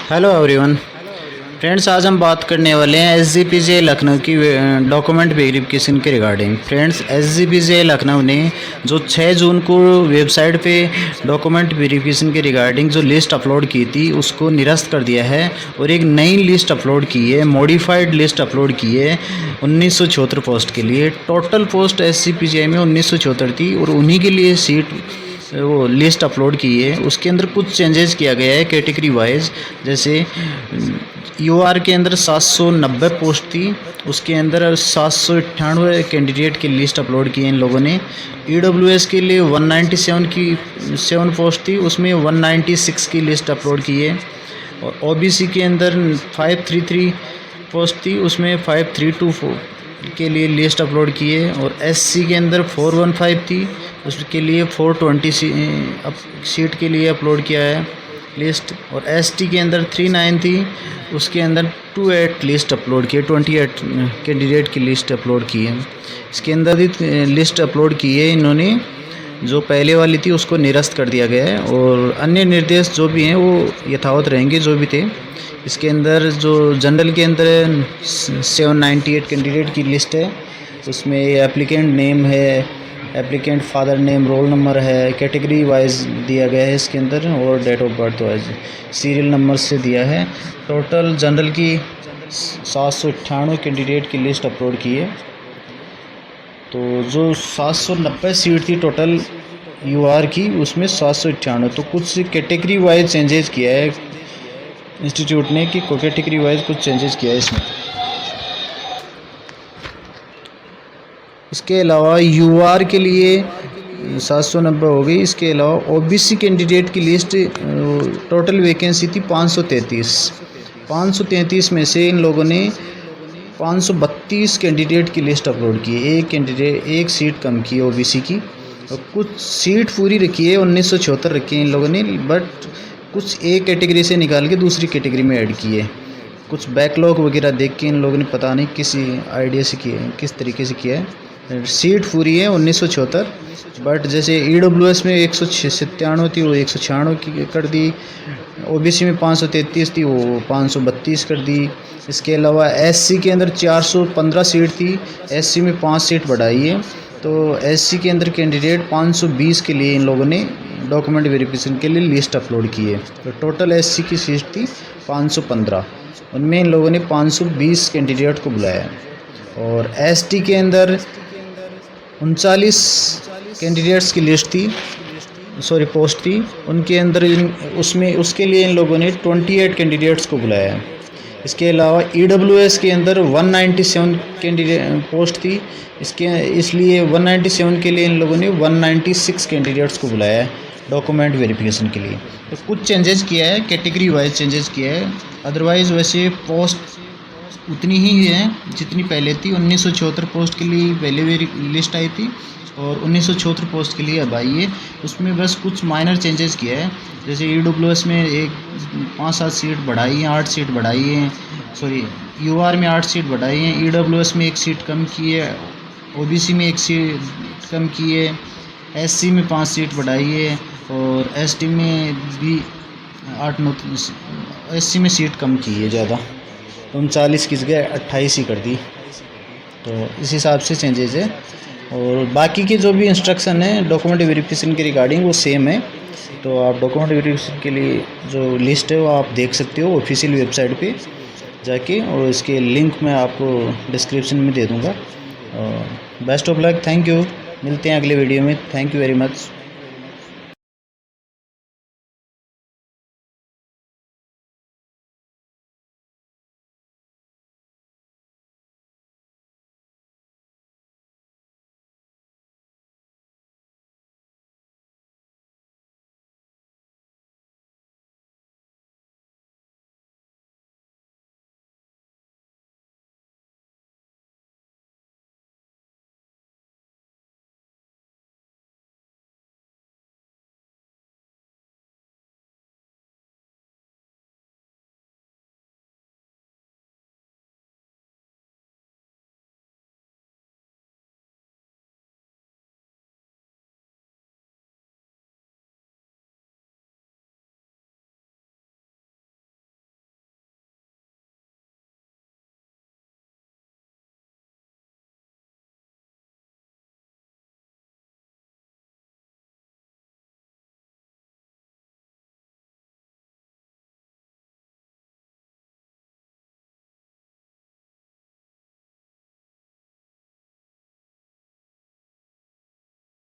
Hello everyone friends, आज हम बात करने वाले हैं SGPCI लखनऊ की डॉक्यूमेंट वेरिफिकेशन के रिगार्डिंग। फ्रेंड्स, SGPCI लखनऊ ने जो 6 जून को वेबसाइट पे डॉक्यूमेंट वेरिफिकेशन के रिगार्डिंग जो लिस्ट अपलोड की थी उसको निरस्त कर दिया है और एक नई लिस्ट अपलोड की है, मॉडिफाइड लिस्ट अपलोड की है 1974 पोस्ट के लिए। टोटल पोस्ट SGPCI में 1974 थी और उन्हीं के लिए सीट वो लिस्ट अपलोड की है। उसके अंदर कुछ चेंजेस किया गया है कैटेगरी वाइज। जैसे UR के अंदर 790 पोस्ट थी, उसके अंदर 798 कैंडिडेट की लिस्ट अपलोड की है इन लोगों ने। EWS के लिए 197 की 7 पोस्ट थी, उसमें 196 की लिस्ट अपलोड की है। और OBC के अंदर 533 पोस्ट थी, उसमें 5324 के लिए लिस्ट अपलोड की है। और SC के अंदर 415 थी, उसके लिए 420 सीट के लिए अपलोड किया है लिस्ट। और ST के अंदर 39 थी, उसके अंदर 28 लिस्ट अपलोड की है, 28 कैंडिडेट की लिस्ट अपलोड की है। इसके अंदर भी लिस्ट अपलोड की है इन्होंने, जो पहले वाली थी उसको निरस्त कर दिया गया है और अन्य निर्देश जो भी हैं वो यथावत रहेंगे जो भी थे। इसके अंदर जो जनरल के अंदर 798 कैंडिडेट की लिस्ट है, उसमें एप्लीकेंट नेम है, applicant father name, roll number है, कैटेगरी वाइज दिया गया है इसके अंदर और date of birth wise serial number से दिया है। टोटल जनरल की 798 कैंडिडेट की लिस्ट अपलोड की है। तो जो 790 सीट थी टोटल UR की, उसमें 798, तो कुछ कैटेगरी वाइज चेंजेस किया है इंस्टीट्यूट ने कि कैटेगरी वाइज कुछ चेंजेस किया है इसमें। इसके अलावा UR के लिए 790 हो गई। इसके अलावा OBC कैंडिडेट की लिस्ट टोटल वैकेंसी थी 533 में से इन लोगों ने 532 कैंडिडेट की लिस्ट अपलोड की है। एक सीट कम की है OBC की, और कुछ सीट पूरी रखी है 1974 रखी है इन लोगों ने, बट कुछ एक कैटेगरी से निकाल के दूसरी कैटेगरी में ऐड की है। कुछ बैकलॉग वगैरह देख के इन लोगों ने पता नहीं किसी आइडिया से किया है, किस तरीके से किया है। सीट पूरी है 1974, बट जैसे EWS में 197 थी वो 196 की कर दी, OBC में 533 थी वो 532 कर दी। इसके अलावा SC के अंदर 415 सीट थी, SC में 5 सीट बढ़ाई है। तो SC के अंदर कैंडिडेट 520 के लिए इन लोगों ने डॉक्यूमेंट वेरिफिकेशन के लिए लिस्ट अपलोड की है। तो टोटल SC की सीट थी 515, उनमें इन लोगों ने 520 कैंडिडेट को बुलाया। और ST के अंदर 39 कैंडिडेट्स की लिस्ट थी, पोस्ट थी, उनके अंदर उसके लिए इन लोगों ने 28 कैंडिडेट्स को बुलाया है। इसके अलावा EWS के अंदर 197 कैंडिडेट पोस्ट थी, इसलिए 197 के लिए इन लोगों ने 196 कैंडिडेट्स को बुलाया है डॉक्यूमेंट वेरिफिकेशन के लिए। तो कुछ चेंजेस किया है, कैटेगरी वाइज चेंजेस किया है, अदरवाइज़ वैसे पोस्ट उतनी ही है जितनी पहले थी। 1974 पोस्ट के लिए पहले लिस्ट आई थी और 1974 पोस्ट के लिए अब आई है। उसमें बस कुछ माइनर चेंजेस किया है, जैसे EWS में 5-7 सीट बढ़ाई है, 8 सीट बढ़ाई है, UR में 8 सीट बढ़ाई है, EWS में 1 सीट कम की है, OBC में 1 सीट कम की है, SC में 5 सीट बढ़ाई है और ST में भी 8-9 SC में सीट कम की है ज़्यादा, 39 की जगह 28 ही कर दी। तो इस हिसाब से चेंजेस है और बाकी के जो भी इंस्ट्रक्शन है डॉक्यूमेंट वेरिफिकेशन के रिगार्डिंग वो सेम है। तो आप डॉक्यूमेंट वेरिफिकेशन के लिए जो लिस्ट है वो आप देख सकते हो ऑफिशियल वेबसाइट पे जाके, और इसके लिंक मैं आपको डिस्क्रिप्शन में दे दूँगा। Best of luck, thank you, मिलते हैं अगले वीडियो में। Thank you very much.